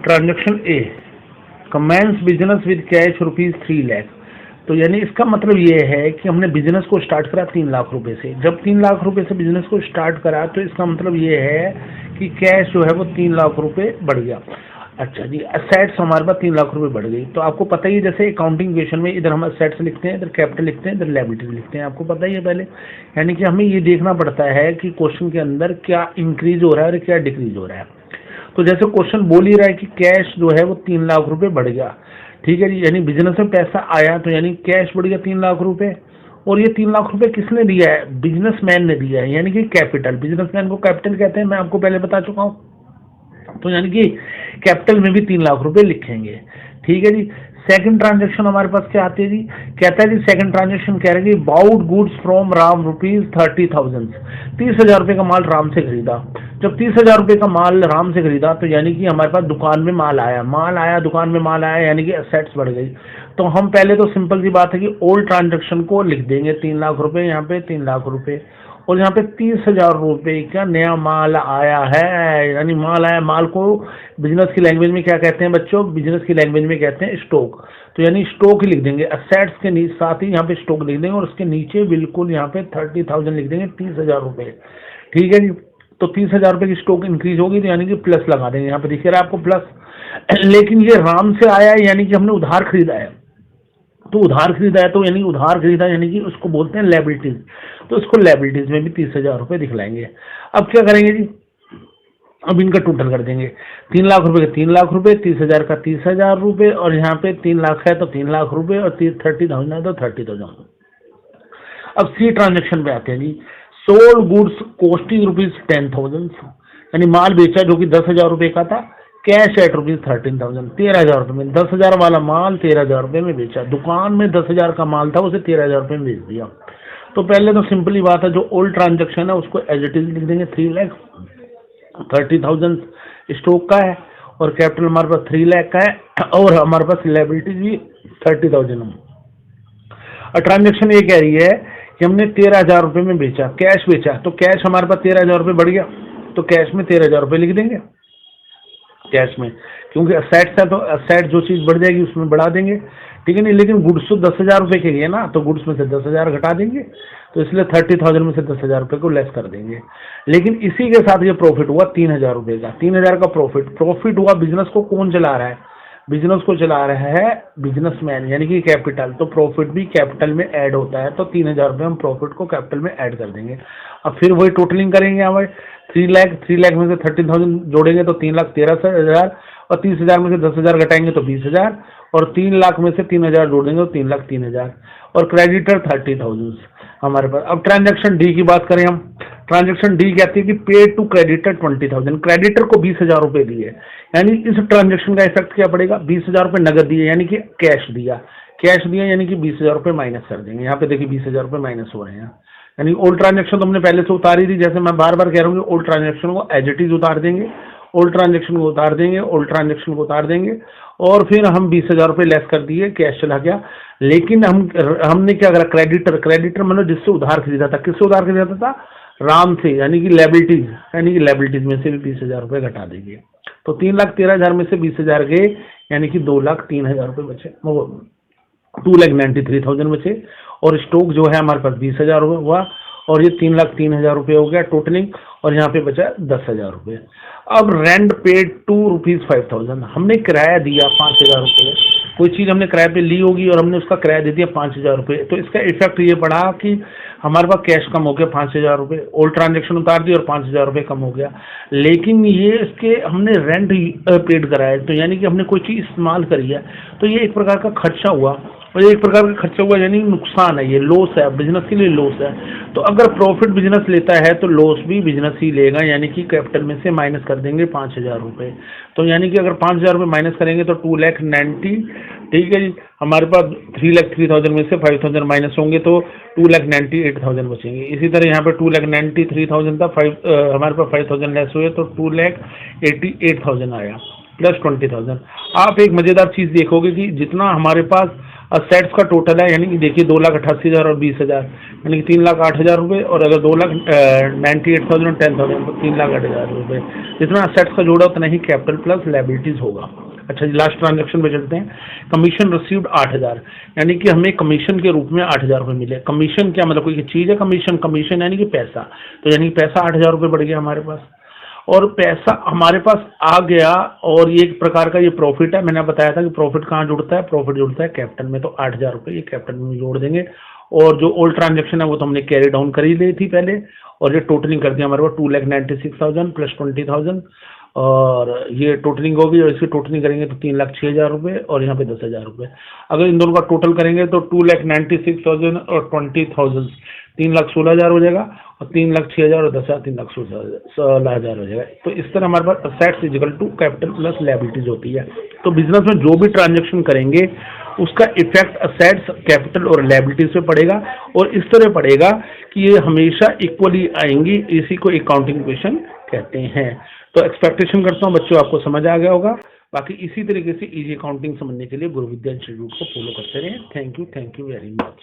Transaction a, commence business with cash ₹3 lakh. तो यानी इसका मतलब ये है कि हमने बिजनेस को स्टार्ट करा 3 लाख रुपए से। जब 3 लाख रुपए से बिजनेस को स्टार्ट करा तो इसका मतलब ये है कि कैश जो है वो 3 लाख रुपए बढ़ गया। अच्छा जी, असेट्स हमारे पास 3 लाख रुपए बढ़ गई। तो आपको पता ही है, जैसे अकाउंटिंग इक्वेशन में इधर हम असेट्स लिखते हैं, इधर कैपिटल लिखते हैं, इधर लायबिलिटीज लिखते हैं, आपको पता ही है पहले। यानी कि हमें ये देखना पड़ता है कि क्वेश्चन के अंदर क्या इंक्रीज हो रहा है और क्या डिक्रीज हो रहा है। तो जैसे क्वेश्चन बोल ही रहा है कि कैश जो है वो 3 लाख रुपए बढ़ गया, ठीक है जी, यानी बिजनेस में पैसा आया तो यानी कैश बढ़ गया 3 लाख रुपए। और ये 3 लाख रुपए किसने दिया है? बिजनेसमैन ने दिया है, यानी कि कैपिटल। बिजनेसमैन को कैपिटल कहते हैं, मैं आपको पहले बता चुका हूँ। तो यानी कि कैपिटल में भी 3 लाख रुपए लिखेंगे, ठीक है जी। सेकंड ट्रांजेक्शन हमारे पास क्या आती है जी? कहता है जी सेकंड ट्रांजेक्शन कह रहे हैं कि बाउट गुड्स फ्रॉम राम ₹30,000। 30,000 रुपये का माल राम से खरीदा। जब 30,000 रुपये का माल राम से खरीदा तो यानी कि हमारे पास दुकान में माल आया, दुकान में माल आया, यानी कि असेट्स बढ़ गई। तो हम पहले तो सिंपल सी बात है कि ओल्ड ट्रांजेक्शन को लिख देंगे 3 लाख रुपए, यहाँ पे 3 लाख रुपए, और यहाँ पे 30,000 रुपये का नया माल आया है, यानी माल आया। माल को बिजनेस की लैंग्वेज में क्या कहते हैं बच्चों? बिजनेस की लैंग्वेज में कहते हैं स्टॉक। तो यानी स्टॉक ही लिख देंगे, असेट्स के नीचे साथ ही यहाँ पे स्टॉक लिख देंगे, और उसके नीचे बिल्कुल यहाँ पे 30,000 लिख देंगे, 30,000 रुपये, ठीक है जी। तो 30,000 रुपये की स्टॉक इंक्रीज होगी तो यानी कि प्लस लगा देंगे, यहाँ पे दिख रहा है आपको प्लस। लेकिन ये राम से आया है, यानी कि हमने उधार खरीदा है। तो उधार खरीदा है तो यानी उधार खरीदा यानी कि उसको बोलते हैं लायबिलिटीज। तो इसको लायबिलिटीज में भी 30,000 रुपये दिखलाएंगे। अब क्या करेंगे जी? अब इनका टोटल कर देंगे। 3 लाख रुपए का 3 लाख रुपए, 30,000 का 30,000 रुपये, और यहाँ पे 3 लाख है तो 3 लाख रुपये, और 30,000 है तो 30,000। अब सी ट्रांजेक्शन पे आते हैं जी। सोल्ड गुड्स कॉस्टिंग ₹10,000, यानी माल बेचा जो कि 10,000 रुपये का था, कैश एट ₹13,000। 13,000 रुपये में 10,000 वाला माल 13,000 रुपये में बेचा। दुकान में 10,000 का माल था, उसे 13,000 रुपये में बेच दिया। तो पहले तो सिंपली बात है, जो ओल्ड ट्रांजेक्शन है उसको एज इट इज लिख देंगे। 3,30,000 स्टॉक का है, और कैपिटल हमारे पास 3 लाख का है, और हमारे पास लायबिलिटीज भी 30,000 है। और ट्रांजेक्शन ये कह रही है कि हमने 13,000 रुपये में बेचा, कैश बेचा, तो कैश हमारे पास 13,000 रुपये बढ़ गया, तो कैश में 13,000 रुपये लिख देंगे कैश में, क्योंकि असेट्स है तो असेट जो चीज़ बढ़ जाएगी उसमें बढ़ा देंगे, ठीक है नहीं। लेकिन गुड्स तो 10,000 रुपये के लिए ना, तो गुड्स में से 10,000 घटा देंगे, तो इसलिए 30,000 में से 10,000 रुपये को लेस कर देंगे। लेकिन इसी के साथ ये प्रॉफिट हुआ 3,000 रुपये का। 3,000 का प्रॉफिट हुआ। बिजनेस को कौन चला रहा है? बिजनेस को चला रहा है बिजनेसमैन, यानी कि कैपिटल। तो प्रॉफिट भी कैपिटल में ऐड होता है, तो 3,000 रुपये हम प्रॉफिट को कैपिटल में ऐड कर देंगे। अब फिर वही टोटलिंग करेंगे, हमारे 3 लाख में से 13,000 जोड़ेंगे तो 3,13,000, और 30,000 में से 10,000 घटाएंगे तो 20,000, और 3 लाख में से 3,000 जोड़ेंगे तो 3,03,000, और क्रेडिटर 30,000 हमारे पास। अब ट्रांजेक्शन डी की बात करें हम। ट्रांजेक्शन डी कहती है कि पे टू क्रेडिटर 20,000। क्रेडिटर को 20,000 रुपये दिए, यानी इस ट्रांजेक्शन का इफेक्ट क्या पड़ेगा? 20,000 रुपये नगद दिए, यानी कि कैश दिया, यानी कि 20,000 रुपये माइनस कर देंगे। यहाँ पे देखिए 20,000 रुपये माइनस हो रहे हैं, यानी ओल्ड ट्रांजेक्शन तो हमने पहले से उतारी थी। जैसे मैं बार बार कह रहा हूँ, ओल्ड ट्रांजेक्शन को एज इट इज उतार देंगे, ओल्ड ट्रांजेक्शन को उतार देंगे, ओल्ड ट्रांजेक्शन को उतार देंगे, और फिर हम 20,000 रुपये लेस कर दिए, कैश चला गया। लेकिन हमने क्या करा? क्रेडिटर मतलब जिससे उधार खरीदा था। किससे उधार खरीदा था? राम से, यानी कि लायबिलिटीज में से भी 20,000 रुपये घटा देंगे। तो 3,13,000 में से 20,000 गए, यानी कि 2,03,000 रुपये बचे, 2,93,000 बचे। और स्टॉक जो है हमारे पास 20,000 हुआ, और ये 3,03,000 रुपये हो गया टोटलिंग, और यहाँ पे बचा 10,000 रुपये। अब रेंट पेड टू ₹5,000, हमने किराया दिया 5,000 रुपये। कोई चीज़ हमने किराए पे ली होगी और हमने उसका किराया दे दिया 5,000 रुपये, तो इसका इफेक्ट ये पड़ा कि हमारे पास कैश कम हो गया 5,000 रुपये। ओल्ड ट्रांजेक्शन उतार दी और 5,000 रुपये कम हो गया। लेकिन ये इसके हमने रेंट पेड कराया, तो यानी कि हमने कोई चीज़ इस्तेमाल करी है, तो ये एक प्रकार का खर्चा हुआ, और एक प्रकार का खर्चा हुआ यानी नुकसान है, ये लॉस है, बिजनेस के लिए लॉस है। तो अगर प्रॉफिट बिजनेस लेता है तो लॉस भी बिजनेस ही लेगा, यानी कि कैपिटल में से माइनस कर देंगे 5,000 रुपये। तो यानी कि अगर 5,000 रुपये माइनस करेंगे तो 2,90,000, ठीक है जी। हमारे पास 3,03,000 में से 5,000 माइनस होंगे तो 2,98,000 बचेंगे। इसी तरह यहाँ पे 2,93,000 था, हमारे पास 5,000 लेस हुए तो 2,88,000 आया, प्लस 20,000। आप एक मज़ेदार चीज़ देखोगे कि जितना हमारे पास असेट्स का टोटल है, यानी कि देखिए 2,88,000 और 20,000, यानी कि 3,08,000 रुपये, और अगर 2,98,000 और 10,000 तो 3,08,000 रुपये। जितना असेट्स का जोड़ा उतना ही कैपिटल प्लस लायबिलिटीज होगा। अच्छा जी, लास्ट ट्रांजेक्शन पे चलते हैं। कमीशन रिसीव्ड 8,000, यानी कि हमें कमीशन के रूप में 8,000 रुपये मिले। कमीशन क्या मतलब, कोई चीज़ है कमीशन? कमीशन यानी कि पैसा, तो यानी कि पैसा 8,000 रुपये बढ़ गया हमारे पास, और पैसा हमारे पास आ गया। और ये एक प्रकार का ये प्रॉफिट है। मैंने बताया था कि प्रॉफिट कहाँ जुड़ता है, प्रॉफिट जुड़ता है कैपिटल में, तो 8,000 रुपये ये कैपिटल में जोड़ देंगे। और जो ओल्ड ट्रांजेक्शन है वो तो हमने कैरी डाउन कर ही ली थी पहले, और ये टोटलिंग कर दिया हमारे पास 2,96,000 प्लस 20,000, और ये टोटलिंग होगी, और इसकी टोटलिंग करेंगे तो 3,06,000 रुपये, और यहाँ पे 10,000 रुपये। अगर इन दोनों का टोटल करेंगे तो 2,96,000 और 20,000 3,16,000 हो जाएगा, और 3,06,000 और 10,000 3,16,000 हो जाएगा। तो इस तरह हमारे पास assets equal to capital plus liabilities होती है। तो बिजनेस में जो भी ट्रांजेक्शन करेंगे उसका इफेक्ट असेट्स, कैपिटल और लायबिलिटीज पे पड़ेगा, और इस तरह पड़ेगा कि ये हमेशा इक्वली आएंगी। इसी को अकाउंटिंग इक्वेशन कहते हैं। तो एक्सपेक्टेशन करता हूँ बच्चों आपको समझ आ गया होगा। बाकी इसी तरीके से इजी अकाउंटिंग समझने के लिए गुरु विद्या इंस्टीट्यूट को फॉलो करते रहें। Thank you very much.